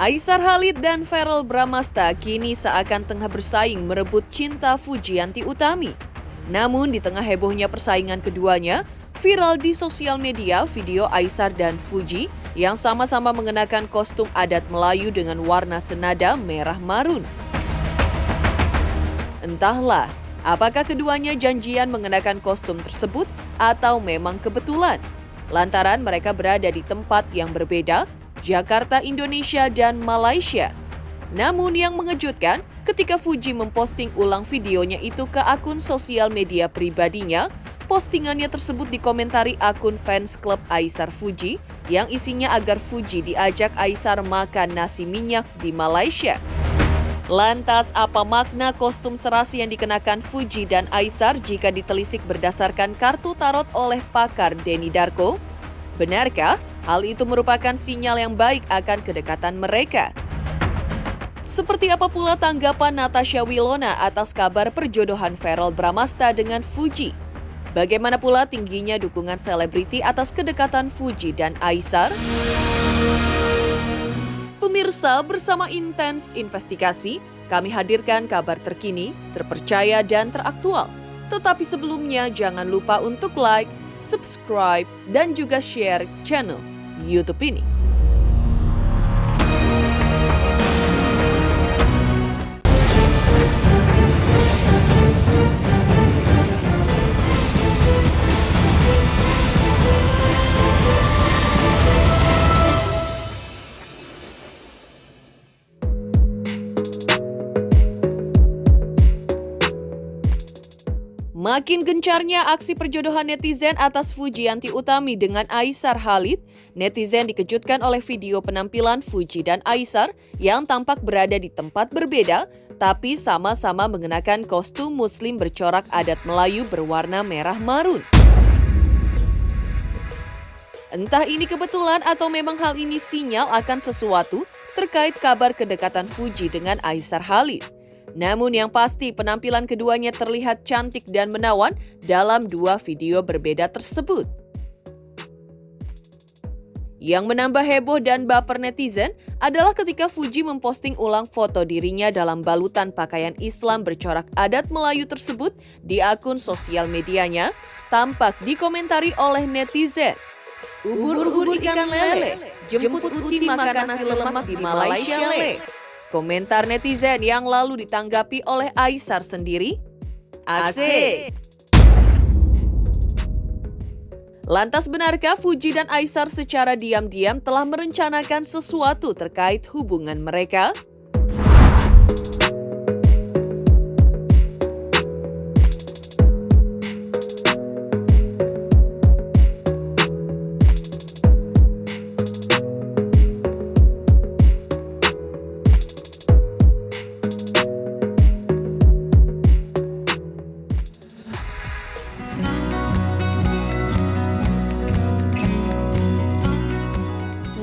Aisar Khalid dan Verrel Bramasta kini seakan tengah bersaing merebut cinta Fujianti Utami. Namun di tengah hebohnya persaingan keduanya, viral di sosial media video Aisar dan Fuji yang sama-sama mengenakan kostum adat Melayu dengan warna senada merah marun. Entahlah, apakah keduanya janjian mengenakan kostum tersebut atau memang kebetulan? Lantaran mereka berada di tempat yang berbeda, Jakarta, Indonesia, dan Malaysia. Namun yang mengejutkan, ketika Fuji memposting ulang videonya itu ke akun sosial media pribadinya, postingannya tersebut dikomentari akun fans klub Aisar Fuji yang isinya agar Fuji diajak Aisar makan nasi minyak di Malaysia. Lantas apa makna kostum serasi yang dikenakan Fuji dan Aisar jika ditelisik berdasarkan kartu tarot oleh pakar Denny Darko? Benarkah hal itu merupakan sinyal yang baik akan kedekatan mereka? Seperti apa pula tanggapan Natasha Wilona atas kabar perjodohan Verrel Bramasta dengan Fuji? Bagaimana pula tingginya dukungan selebriti atas kedekatan Fuji dan Aisar? Pemirsa, bersama Intens Investigasi, kami hadirkan kabar terkini, terpercaya, dan teraktual. Tetapi sebelumnya, jangan lupa untuk like, subscribe, dan juga share channel YouTube ini. Makin gencarnya aksi perjodohan netizen atas Fujianti Utami dengan Aisar Khalid, netizen dikejutkan oleh video penampilan Fuji dan Aisar yang tampak berada di tempat berbeda, tapi sama-sama mengenakan kostum muslim bercorak adat Melayu berwarna merah marun. Entah ini kebetulan atau memang hal ini sinyal akan sesuatu terkait kabar kedekatan Fuji dengan Aisar Khalid. Namun yang pasti penampilan keduanya terlihat cantik dan menawan dalam dua video berbeda tersebut. Yang menambah heboh dan baper netizen adalah ketika Fuji memposting ulang foto dirinya dalam balutan pakaian Islam bercorak adat Melayu tersebut di akun sosial medianya, tampak dikomentari oleh netizen. Ubur-ubur ikan lele, jemput Uti makan nasi lemak di Malaysia le. Komentar netizen yang lalu ditanggapi oleh Aisar sendiri, asik. Lantas benarkah Fuji dan Aisar secara diam-diam telah merencanakan sesuatu terkait hubungan mereka?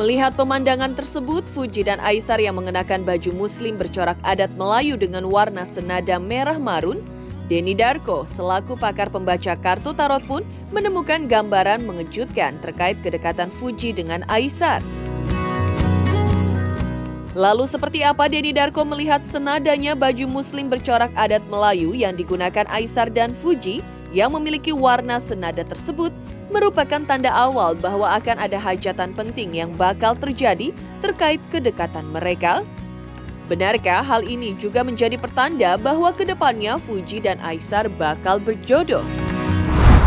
Melihat pemandangan tersebut, Fuji dan Aisar yang mengenakan baju muslim bercorak adat Melayu dengan warna senada merah marun, Denny Darko selaku pakar pembaca kartu tarot pun menemukan gambaran mengejutkan terkait kedekatan Fuji dengan Aisar. Lalu seperti apa Denny Darko melihat senadanya baju muslim bercorak adat Melayu yang digunakan Aisar dan Fuji yang memiliki warna senada tersebut merupakan tanda awal bahwa akan ada hajatan penting yang bakal terjadi terkait kedekatan mereka? Benarkah hal ini juga menjadi pertanda bahwa kedepannya Fuji dan Aisar bakal berjodoh?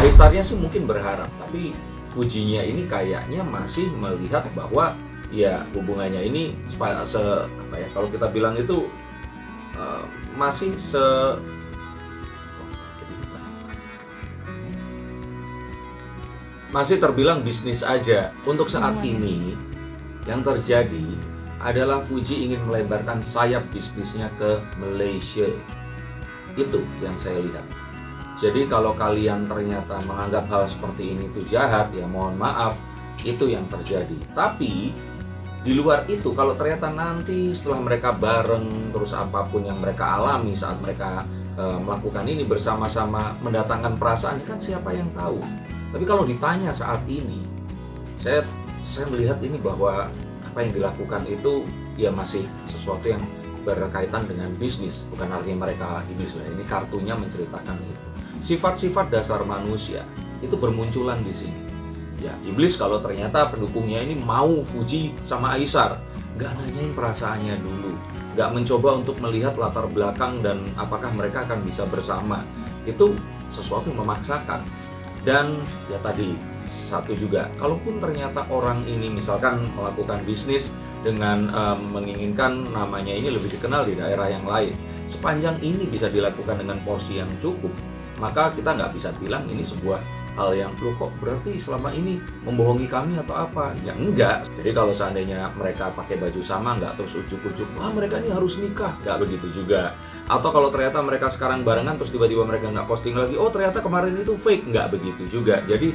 Aisarnya sih mungkin berharap, tapi Fujinya ini kayaknya masih melihat bahwa ya hubungannya ini kalau kita bilang itu masih terbilang bisnis aja. Untuk saat ini yang terjadi adalah Fuji ingin melebarkan sayap bisnisnya ke Malaysia. Itu yang saya lihat. Jadi kalau kalian ternyata menganggap hal seperti ini itu jahat, ya mohon maaf, itu yang terjadi. Tapi di luar itu, kalau ternyata nanti setelah mereka bareng, terus apapun yang mereka alami saat mereka melakukan ini bersama-sama mendatangkan perasaan, kan siapa yang tahu. Tapi kalau ditanya saat ini, saya melihat ini bahwa apa yang dilakukan itu ya masih sesuatu yang berkaitan dengan bisnis, bukan artinya mereka iblis lah. Ini kartunya menceritakan itu. Sifat-sifat dasar manusia itu bermunculan di sini. Ya, iblis kalau ternyata pendukungnya ini mau Fuji sama Aisar, nggak nanyain perasaannya dulu, nggak mencoba untuk melihat latar belakang dan apakah mereka akan bisa bersama. Itu sesuatu yang memaksakan. Dan ya tadi satu juga, kalaupun ternyata orang ini misalkan melakukan bisnis dengan menginginkan namanya ini lebih dikenal di daerah yang lain, sepanjang ini bisa dilakukan dengan porsi yang cukup, maka kita nggak bisa bilang ini sebuah hal yang loh kok berarti selama ini membohongi kami atau apa. Ya enggak. Jadi kalau seandainya mereka pakai baju sama, nggak terus ujuk-ujuk wah mereka ini harus nikah, nggak begitu juga. Atau kalau ternyata mereka sekarang barengan terus tiba-tiba mereka nggak posting lagi, oh ternyata kemarin itu fake, nggak begitu juga. Jadi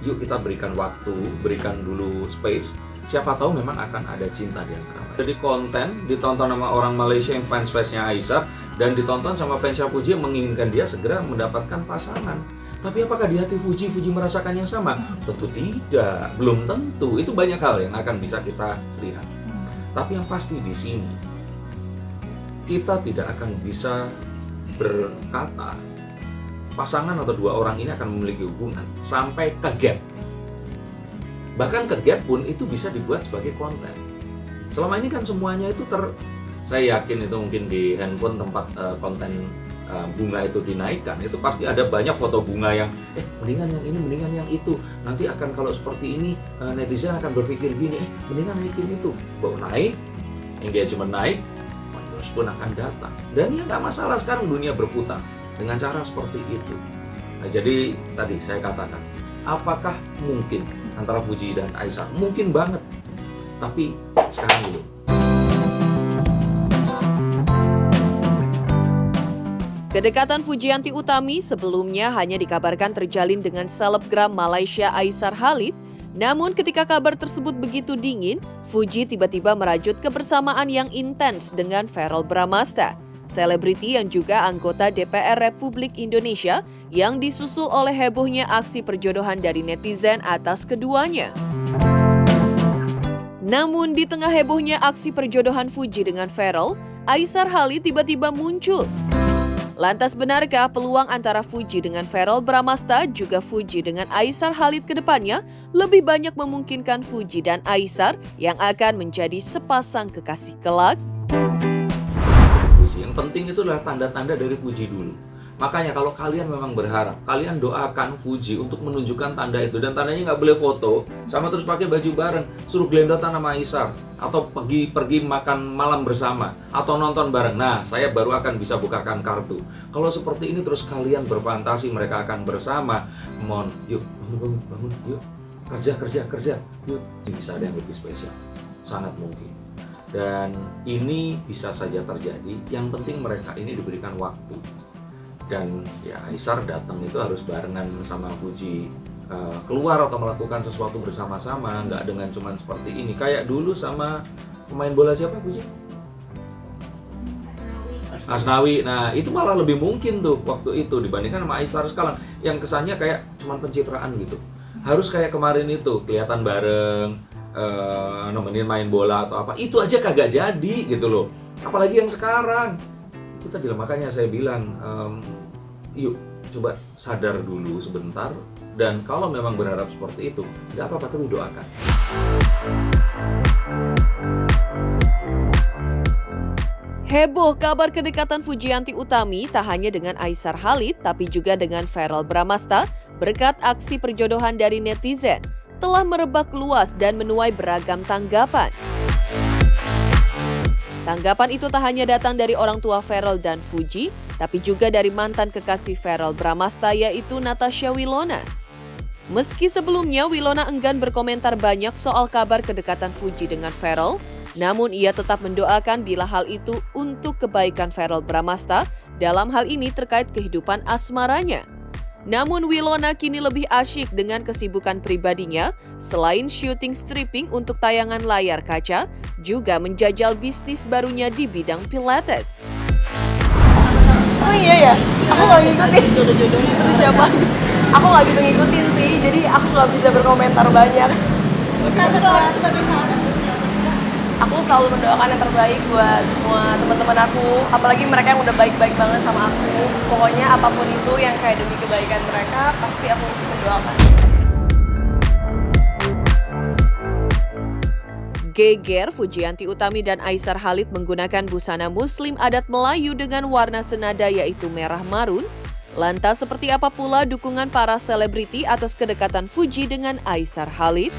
yuk kita berikan waktu, berikan dulu space. Siapa tahu memang akan ada cinta di antara mereka. Jadi konten ditonton sama orang Malaysia yang fans-fansnya Aisar, dan ditonton sama fansnya Fuji yang menginginkan dia segera mendapatkan pasangan. Tapi apakah di hati Fuji merasakan yang sama? Tentu tidak, belum tentu. Itu banyak hal yang akan bisa kita lihat. Tapi yang pasti di sini, kita tidak akan bisa berkata pasangan atau dua orang ini akan memiliki hubungan sampai ke gap. Bahkan ke gap pun itu bisa dibuat sebagai konten. Selama ini kan semuanya itu saya yakin itu mungkin di handphone tempat konten bunga itu dinaikkan, itu pasti ada banyak foto bunga yang mendingan yang ini, mendingan yang itu. Nanti akan kalau seperti ini netizen akan berpikir gini, mendingan naikin itu. Baru naik, engagement naik, followers pun akan datang. Dan ya nggak masalah, sekarang dunia berputar dengan cara seperti itu. Nah, jadi tadi saya katakan, apakah mungkin antara Fuji dan Aisar? Mungkin banget, tapi sekarang dulu. Kedekatan Fujianti Utami sebelumnya hanya dikabarkan terjalin dengan selebgram Malaysia Aisar Khalid. Namun ketika kabar tersebut begitu dingin, Fuji tiba-tiba merajut kebersamaan yang intens dengan Verrell Bramasta, selebriti yang juga anggota DPR Republik Indonesia yang disusul oleh hebohnya aksi perjodohan dari netizen atas keduanya. Namun di tengah hebohnya aksi perjodohan Fuji dengan Verrell, Aisar Khalid tiba-tiba muncul. Lantas benarkah peluang antara Fuji dengan Verrell Bramasta juga Fuji dengan Aisar Khalid ke depannya lebih banyak memungkinkan Fuji dan Aisar yang akan menjadi sepasang kekasih kelak? Yang penting itu adalah tanda-tanda dari Fuji dulu. Makanya kalau kalian memang berharap, kalian doakan Fuji untuk menunjukkan tanda itu. Dan tandanya nggak boleh foto, sama terus pakai baju bareng, suruh gelendotan sama Aisar, atau pergi makan malam bersama, atau nonton bareng. Nah, saya baru akan bisa bukakan kartu. Kalau seperti ini terus kalian berfantasi mereka akan bersama, mohon, yuk bangun, yuk kerja, yuk. Bisa ada yang lebih spesial, sangat mungkin. Dan ini bisa saja terjadi, yang penting mereka ini diberikan waktu. Dan ya Aisar datang itu harus barengan sama Fuji, keluar atau melakukan sesuatu bersama-sama, nggak dengan cuman seperti ini. Kayak dulu sama pemain bola siapa Fuji? Asnawi. Nah itu malah lebih mungkin tuh waktu itu dibandingkan sama Aisar sekarang, yang kesannya kayak cuman pencitraan gitu. Harus kayak kemarin itu, kelihatan bareng, nemenin main bola atau apa, itu aja kagak jadi gitu loh. Apalagi yang sekarang. Itu tadi lah, makanya saya bilang yuk coba sadar dulu sebentar, dan kalau memang berharap seperti itu nggak apa-apa, tapi doakan. Heboh kabar kedekatan Fujianti Utami tak hanya dengan Aisar Khalid tapi juga dengan Verrell Bramasta berkat aksi perjodohan dari netizen telah merebak luas dan menuai beragam tanggapan. Tanggapan itu tak hanya datang dari orang tua Verrell dan Fuji, tapi juga dari mantan kekasih Verrell Bramasta yaitu Natasha Wilona. Meski sebelumnya Wilona enggan berkomentar banyak soal kabar kedekatan Fuji dengan Verrell, namun ia tetap mendoakan bila hal itu untuk kebaikan Verrell Bramasta, dalam hal ini terkait kehidupan asmaranya. Namun Wilona kini lebih asyik dengan kesibukan pribadinya, selain syuting stripping untuk tayangan layar kaca, juga menjajal bisnis barunya di bidang pilates. Oh iya ya, aku nggak ngikutin itu siapa. Aku nggak gitu ngikutin sih, jadi aku nggak bisa berkomentar banyak. Sebagai salah satu Aku selalu mendoakan yang terbaik buat semua teman-teman aku, apalagi mereka yang udah baik-baik banget sama aku. Pokoknya apapun itu yang kayak demi kebaikan mereka, pasti aku mendoakan. Geger, Fujianti Utami dan Aisar Khalid menggunakan busana muslim adat Melayu dengan warna senada yaitu merah marun. Lantas seperti apa pula dukungan para selebriti atas kedekatan Fuji dengan Aisar Khalid?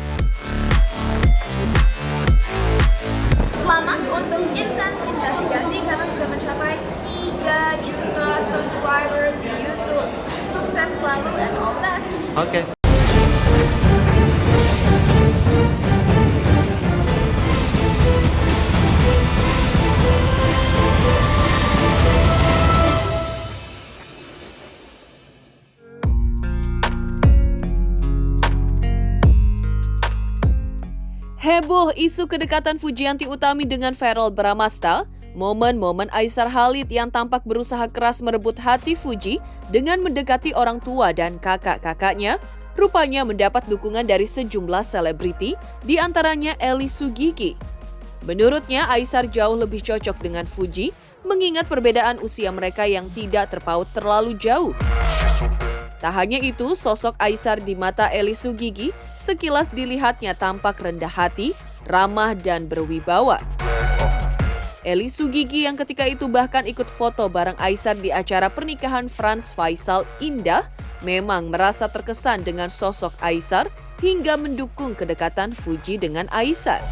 Selamat untuk Intens Investigasi karena sudah mencapai 3 juta subscribers di YouTube. Sukses selalu and all the best. Oke. Heboh isu kedekatan Fujianti Utami dengan Verrell Bramasta, momen-momen Aisar Khalid yang tampak berusaha keras merebut hati Fuji dengan mendekati orang tua dan kakak-kakaknya, rupanya mendapat dukungan dari sejumlah selebriti, di antaranya Ellie Sugigi. Menurutnya, Aisar jauh lebih cocok dengan Fuji, mengingat perbedaan usia mereka yang tidak terpaut terlalu jauh. Tak hanya itu, sosok Aisar di mata Ellie Sugigi sekilas dilihatnya tampak rendah hati, ramah dan berwibawa. Ellie Sugigi yang ketika itu bahkan ikut foto bareng Aisar di acara pernikahan Frans Faisal Indah memang merasa terkesan dengan sosok Aisar hingga mendukung kedekatan Fuji dengan Aisar.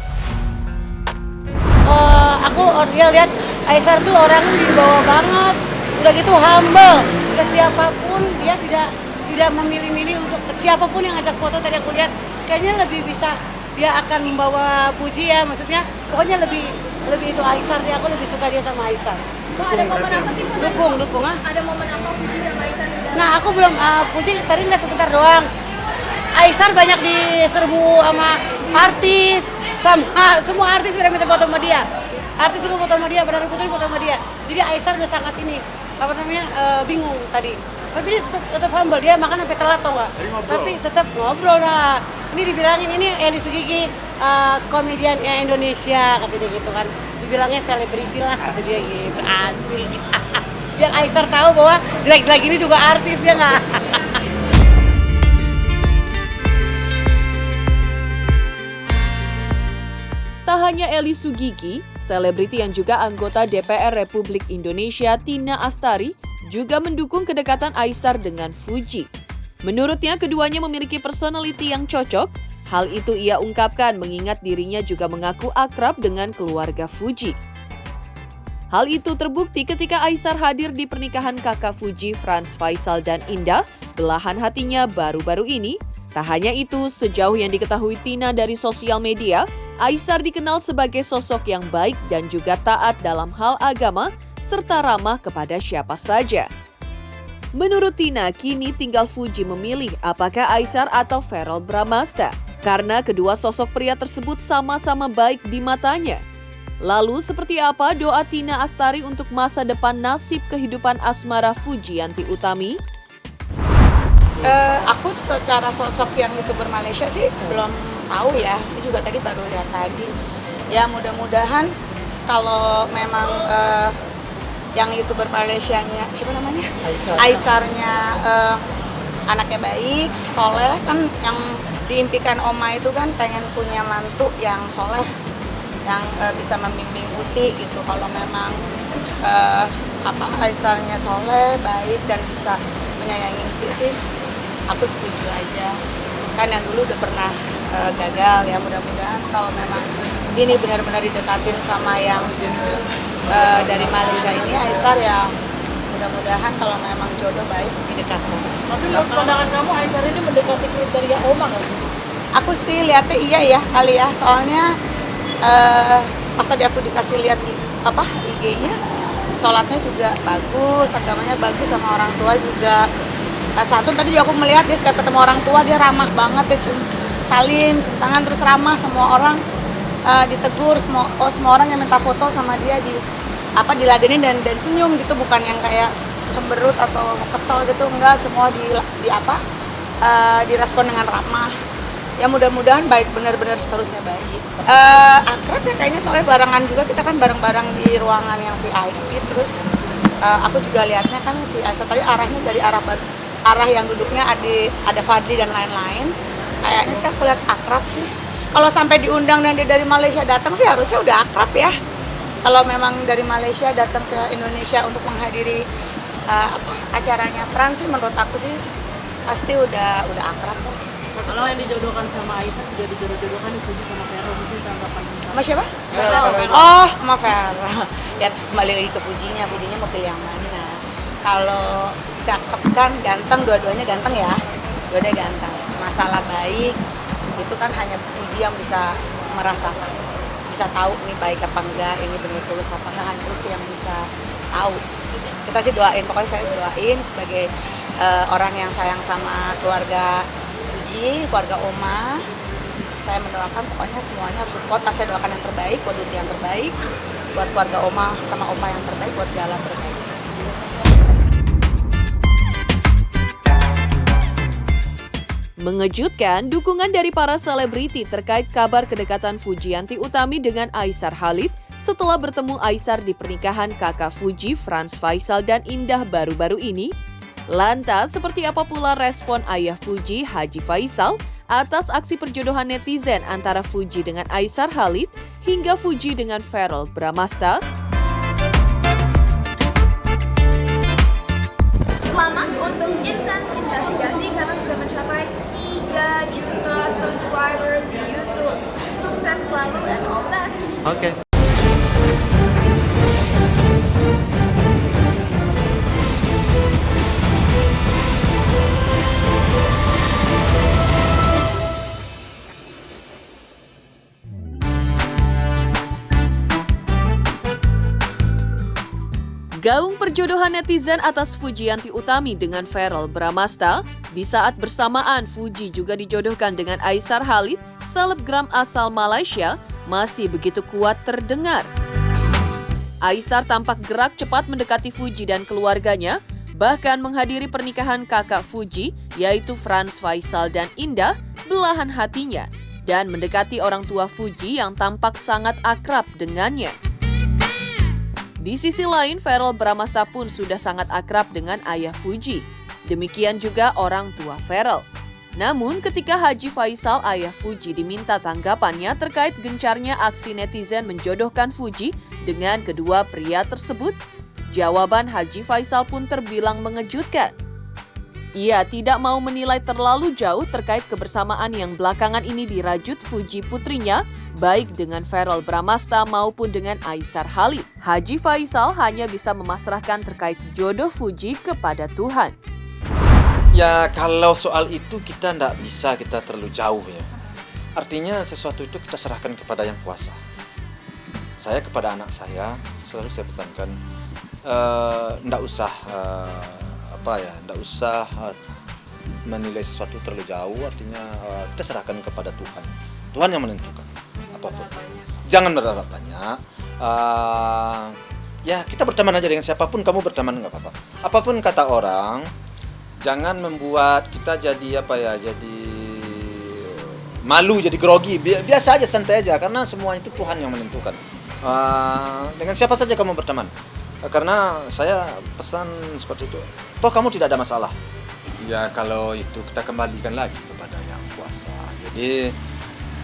Aku lihat Aisar tuh orangnya dibawa banget, udah gitu humble, ke siapapun dia tidak memilih-milih untuk siapapun yang ajak foto. Tadi aku lihat kayaknya lebih bisa dia akan membawa Fuji ya, maksudnya pokoknya lebih itu Aisar dia, aku lebih suka dia sama Aisar. Ada momen apa sih? Dukung ah. Ada momen apa Fuji sama Aisar? Nah aku belum Fuji tadi nggak sebentar doang. Aisar banyak diserbu sama artis, sama semua artis pada minta foto sama dia. Artis juga foto sama dia, Badar Putri foto sama dia. Jadi Aisar udah sangat bingung tadi. Tapi dia tetap humble, dia makan sampai telat tau nggak? Tapi tetap ngobrol dah. Ini dibilangin ini Ellie Sugigi komedian Indonesia kata dia gitu kan. Dibilangnya selebriti lah kata dia gitu. Asik. Biar Aisar tahu bahwa jelek-jelek ini juga artis ya nggak? Tak hanya Ellie Sugigi, selebriti yang juga anggota DPR Republik Indonesia Tina Astari juga mendukung kedekatan Aisar dengan Fuji. Menurutnya keduanya memiliki personality yang cocok. Hal itu ia ungkapkan mengingat dirinya juga mengaku akrab dengan keluarga Fuji. Hal itu terbukti ketika Aisar hadir di pernikahan kakak Fuji Frans Faisal dan Indah, belahan hatinya baru-baru ini. Tak hanya itu, sejauh yang diketahui Tina dari sosial media, Aisar dikenal sebagai sosok yang baik dan juga taat dalam hal agama, serta ramah kepada siapa saja. Menurut Tina, kini tinggal Fuji memilih apakah Aisar atau Verrell Bramasta, karena kedua sosok pria tersebut sama-sama baik di matanya. Lalu seperti apa doa Tina Astari untuk masa depan nasib kehidupan asmara Fujianti Utami? Aku secara sosok yang YouTuber Malaysia sih belum tahu ya. Aku juga tadi baru lihat tadi. Ya mudah-mudahan kalau memang yang YouTuber Malaysianya siapa namanya? Aisarnya anaknya baik, soleh kan yang diimpikan Oma itu kan pengen punya mantu yang soleh, yang bisa membimbing Uti gitu. Kalau memang Aisarnya soleh, baik dan bisa menyayangi Uti sih, aku setuju aja. Kan yang dulu udah pernah gagal ya, mudah-mudahan kalau memang ini benar-benar didekatin sama yang dari Malaysia ini, Aisar ya mudah-mudahan kalau memang jodoh baik didekatkan. Tapi menurut pandangan kamu Aisar ini mendekati kriteria Oma nggak sih? Aku sih lihatnya iya ya kali ya, soalnya pas tadi aku dikasih lihat IG-nya, sholatnya juga bagus, agamanya bagus, sama orang tua juga. Satu tadi juga aku melihat dia setiap ketemu orang tua dia ramah banget ya, salim, cium tangan, terus ramah semua orang, ditegur semua orang yang minta foto sama dia diladenin dan senyum gitu, bukan yang kayak cemberut atau kesel gitu, enggak, semua direspon dengan ramah. Ya mudah-mudahan baik, benar-benar seterusnya baik. Akrab ya kayaknya, soalnya barengan juga, kita kan bareng-bareng di ruangan yang VIP. Terus aku juga lihatnya kan si Aisyah tadi arahnya dari arah yang duduknya ada Fadli dan lain-lain. Kayaknya sih aku lihat akrab sih. Kalau sampai diundang dan dia dari Malaysia datang sih harusnya udah akrab ya. Kalau memang dari Malaysia datang ke Indonesia untuk menghadiri acaranya Frans sih, menurut aku sih pasti udah akrab lah. Kalau yang dijodohkan sama Aisyah juga dijodoh-jodohkan dipuji sama Vero, mungkin tanggapan Sama siapa? Vero. Oh, sama Vera. Ya kembali lagi ke Fujinya mau pilih yang mana. Kalau cakep kan, ganteng, dua-duanya ganteng ya. Dua-duanya ganteng. Masalah baik, itu kan hanya Fuji yang bisa merasakan. Bisa tahu nih baik apa enggak, ini benar tulus apa enggak, hanya itu yang bisa tahu. Kita sih doain, pokoknya saya doain sebagai orang yang sayang sama keluarga Fuji, keluarga Oma. Saya mendoakan pokoknya semuanya harus support. Saya doakan yang terbaik buat Uti, yang terbaik buat keluarga Oma sama Opa, yang terbaik buat jalan terbaik. Mengejutkan, dukungan dari para selebriti terkait kabar kedekatan Fujianti Utami dengan Aisar Khalid setelah bertemu Aisar di pernikahan kakak Fuji, Frans Faisal dan Indah baru-baru ini. Lantas, seperti apa pula respon ayah Fuji, Haji Faisal, atas aksi perjodohan netizen antara Fuji dengan Aisar Khalid hingga Fuji dengan Verrell Bramasta? Selamat untuk Intens Investigasi karena sudah mencapai 3 juta subscribers di YouTube. Sukses selalu and all the best. Oke. Gaung perjodohan netizen atas Fujianti Utami dengan Verrell Bramasta, di saat bersamaan Fuji juga dijodohkan dengan Aisar Khalid, selebgram asal Malaysia, masih begitu kuat terdengar. Aisar tampak gerak cepat mendekati Fuji dan keluarganya, bahkan menghadiri pernikahan kakak Fuji, yaitu Frans Faisal dan Indah, belahan hatinya, dan mendekati orang tua Fuji yang tampak sangat akrab dengannya. Di sisi lain, Verrell Bramasta pun sudah sangat akrab dengan ayah Fuji. Demikian juga orang tua Verrell. Namun, ketika Haji Faisal, ayah Fuji, diminta tanggapannya terkait gencarnya aksi netizen menjodohkan Fuji dengan kedua pria tersebut, jawaban Haji Faisal pun terbilang mengejutkan. Ia tidak mau menilai terlalu jauh terkait kebersamaan yang belakangan ini dirajut Fuji putrinya, baik dengan Verrell Bramasta maupun dengan Aisar Khalid. Haji Faisal hanya bisa memasrahkan terkait jodoh Fuji kepada Tuhan. Ya kalau soal itu kita tidak bisa kita terlalu jauh ya. Artinya sesuatu itu kita serahkan kepada yang kuasa. Saya kepada anak saya selalu saya pesankan, tidak usah tidak usah menilai sesuatu terlalu jauh. Artinya kita serahkan kepada Tuhan. Tuhan yang menentukan apapun. Jangan berharap banyak. Ya kita berteman aja dengan siapapun, kamu berteman nggak apa-apa. Apapun kata orang, jangan membuat kita jadi jadi malu, jadi grogi. Biasa aja, santai aja, karena semua itu Tuhan yang menentukan. Dengan siapa saja kamu berteman. Karena saya pesan seperti itu. Toh kamu tidak ada masalah. Ya kalau itu kita kembalikan lagi kepada yang kuasa. Jadi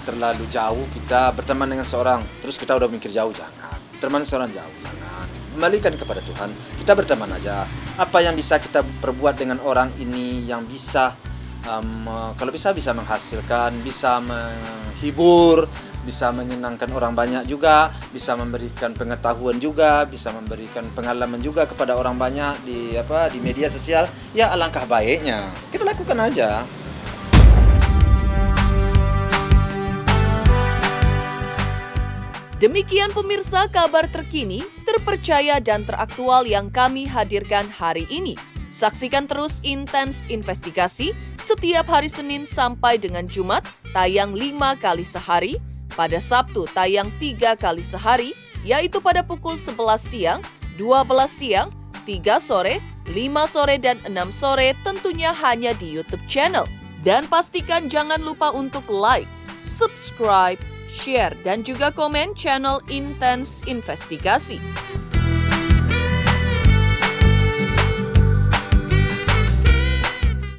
terlalu jauh kita berteman dengan seorang, terus kita udah mikir jauh, jangan. Berteman seorang jauh, jangan. Kembalikan kepada Tuhan. Kita berteman aja. Apa yang bisa kita perbuat dengan orang ini yang bisa, kalau bisa menghasilkan, bisa menghibur, bisa menyenangkan orang banyak juga, bisa memberikan pengetahuan juga, bisa memberikan pengalaman juga kepada orang banyak di media sosial. Ya alangkah baiknya kita lakukan aja. Demikian pemirsa kabar terkini, terpercaya dan teraktual yang kami hadirkan hari ini. Saksikan terus Intens Investigasi setiap hari Senin sampai dengan Jumat, tayang 5 kali sehari, pada Sabtu tayang 3 kali sehari, yaitu pada pukul 11 siang, 12 siang, 3 sore, 5 sore, dan 6 sore, tentunya hanya di YouTube channel. Dan pastikan jangan lupa untuk like, subscribe, share, dan juga komen channel Intens Investigasi.